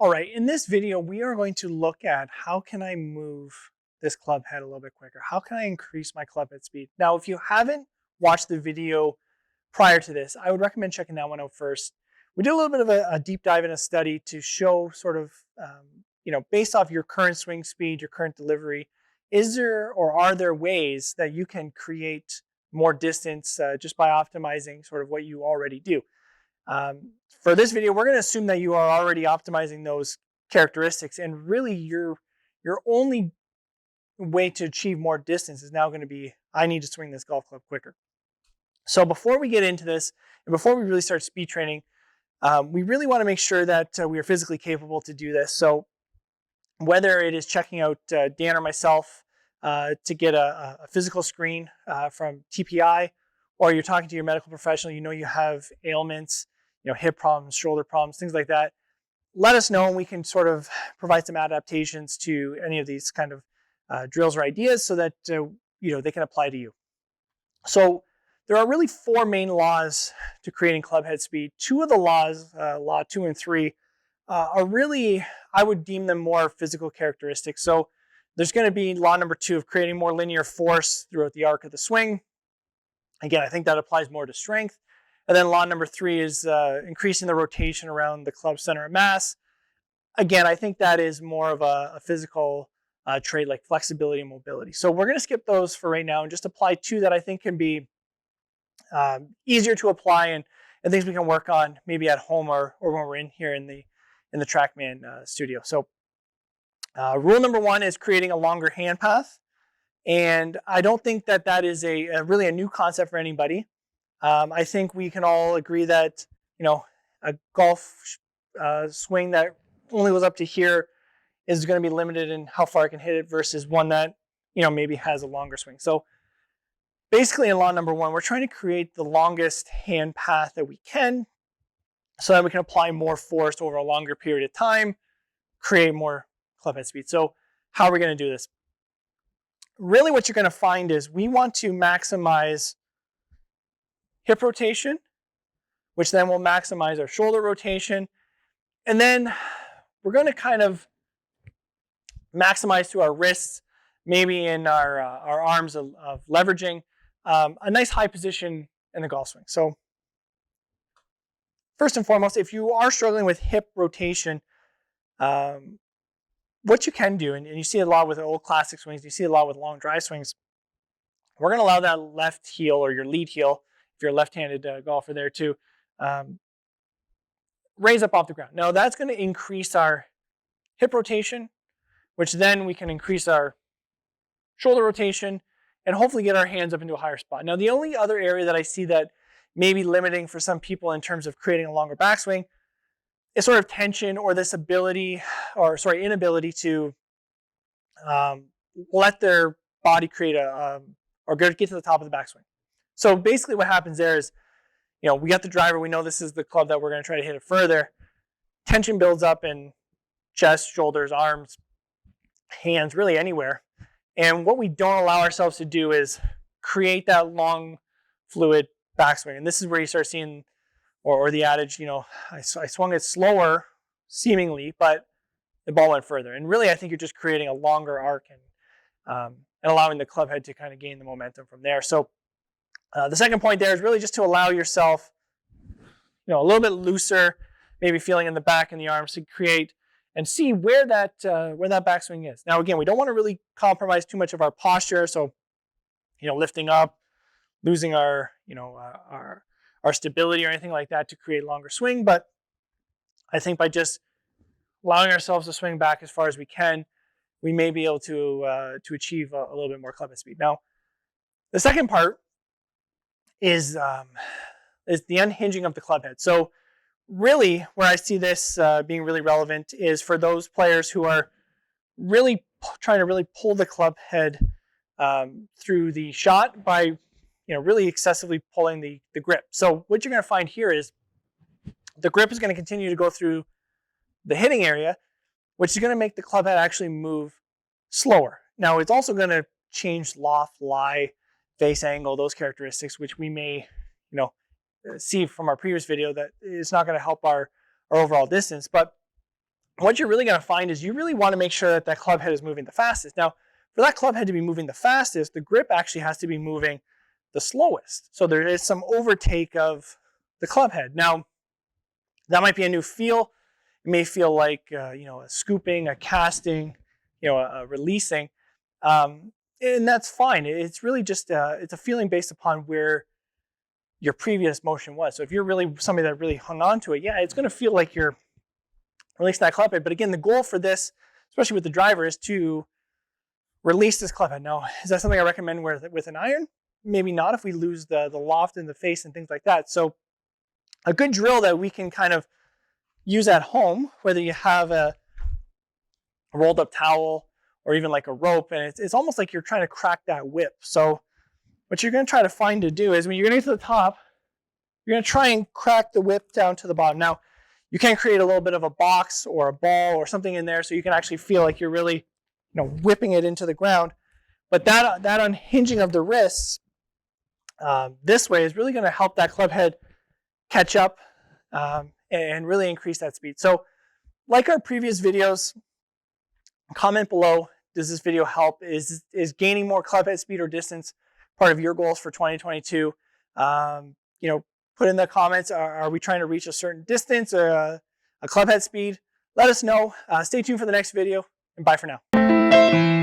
All right, in this video, we are going to look at how can I move this club head a little bit quicker? How can I increase my club head speed? Now, if you haven't watched the video prior to this, I would recommend checking that one out first. We did a little bit of a deep dive in a study to show sort of, based off your current swing speed, your current delivery, is there or are there ways that you can create more distance just by optimizing sort of what you already do? For this video, we're going to assume that you are already optimizing those characteristics, and really your only way to achieve more distance is now going to be, I need to swing this golf club quicker. So before we get into this, and before we really start speed training, we really want to make sure that we are physically capable to do this. So whether it is checking out Dan or myself to get a physical screen from TPI, or you're talking to your medical professional, you know you have ailments, hip problems, shoulder problems, things like that, let us know and we can sort of provide some adaptations to any of these kind of drills or ideas so that they can apply to you. So there are really four main laws to creating club head speed. Two of the laws, law 2 and 3, are really, I would deem them more physical characteristics. So there's going to be law number 2 of creating more linear force throughout the arc of the swing. Again, I think that applies more to strength. And then law number 3 is increasing the rotation around the club center of mass. Again, I think that is more of a physical trait like flexibility and mobility. So we're going to skip those for right now and just apply 2 that I think can be easier to apply and things we can work on maybe at home or when we're in here in the TrackMan studio. So rule number 1 is creating a longer hand path. And I don't think that that is really a new concept for anybody. I think we can all agree that, a golf swing that only goes up to here is going to be limited in how far I can hit it versus one that, maybe has a longer swing. So basically in law number 1, we're trying to create the longest hand path that we can so that we can apply more force over a longer period of time, create more club head speed. So how are we going to do this? Really what you're going to find is we want to maximize hip rotation, which then will maximize our shoulder rotation. And then we're going to kind of maximize through our wrists, maybe in our arms of leveraging a nice high position in the golf swing. So first and foremost, if you are struggling with hip rotation, what you can do, and you see a lot with old classic swings, you see a lot with long drive swings, we're going to allow that left heel or your lead heel, if you're a left-handed golfer there too, raise up off the ground. Now that's going to increase our hip rotation, which then we can increase our shoulder rotation and hopefully get our hands up into a higher spot. Now the only other area that I see that may be limiting for some people in terms of creating a longer backswing is sort of tension or this inability to let their body create or get to the top of the backswing. So basically what happens there is, we got the driver, we know this is the club that we're going to try to hit it further. Tension builds up in chest, shoulders, arms, hands, really anywhere. And what we don't allow ourselves to do is create that long, fluid backswing. And this is where you start seeing, or the adage, I swung it slower, seemingly, but the ball went further. And really, I think you're just creating a longer arc and allowing the club head to kind of gain the momentum from there. So the second point there is really just to allow yourself, a little bit looser, maybe feeling in the back and the arms to create and see where that backswing is. Now, again, we don't want to really compromise too much of our posture. So, lifting up, losing our stability or anything like that to create longer swing. But I think by just allowing ourselves to swing back as far as we can, we may be able to achieve a little bit more club head speed. Now, the second part is the unhinging of the club head. So really where I see this being really relevant is for those players who are really trying to really pull the club head through the shot by really excessively pulling the grip. So what you're going to find here is the grip is going to continue to go through the hitting area, which is going to make the club head actually move slower. Now it's also going to change loft, lie, face angle, those characteristics, which we may, see from our previous video that it's not going to help our overall distance. But what you're really going to find is you really want to make sure that that club head is moving the fastest. Now, for that club head to be moving the fastest, the grip actually has to be moving the slowest. So there is some overtake of the club head. Now, that might be a new feel. It may feel like a scooping, a casting, a releasing, and that's fine. It's really just it's a feeling based upon where your previous motion was. So if you're really somebody that really hung on to it, yeah, it's going to feel like you're releasing that club head. But again, the goal for this, especially with the driver, is to release this club head. Now, is that something I recommend with an iron? Maybe not if we lose the loft in the face and things like that. So a good drill that we can kind of use at home, whether you have a rolled up towel or even like a rope, and it's almost like you're trying to crack that whip. So what you're going to try to find to do is when you're going to get to the top, you're going to try and crack the whip down to the bottom. Now, you can create a little bit of a box or a ball or something in there so you can actually feel like you're really whipping it into the ground. But that unhinging of the wrists this way is really going to help that club head catch up and really increase that speed. So like our previous videos, comment below, does this video help? Is gaining more club head speed or distance part of your goals for 2022? Put in the comments, are we trying to reach a certain distance or a club head speed? Let us know. Stay tuned for the next video, and bye for now.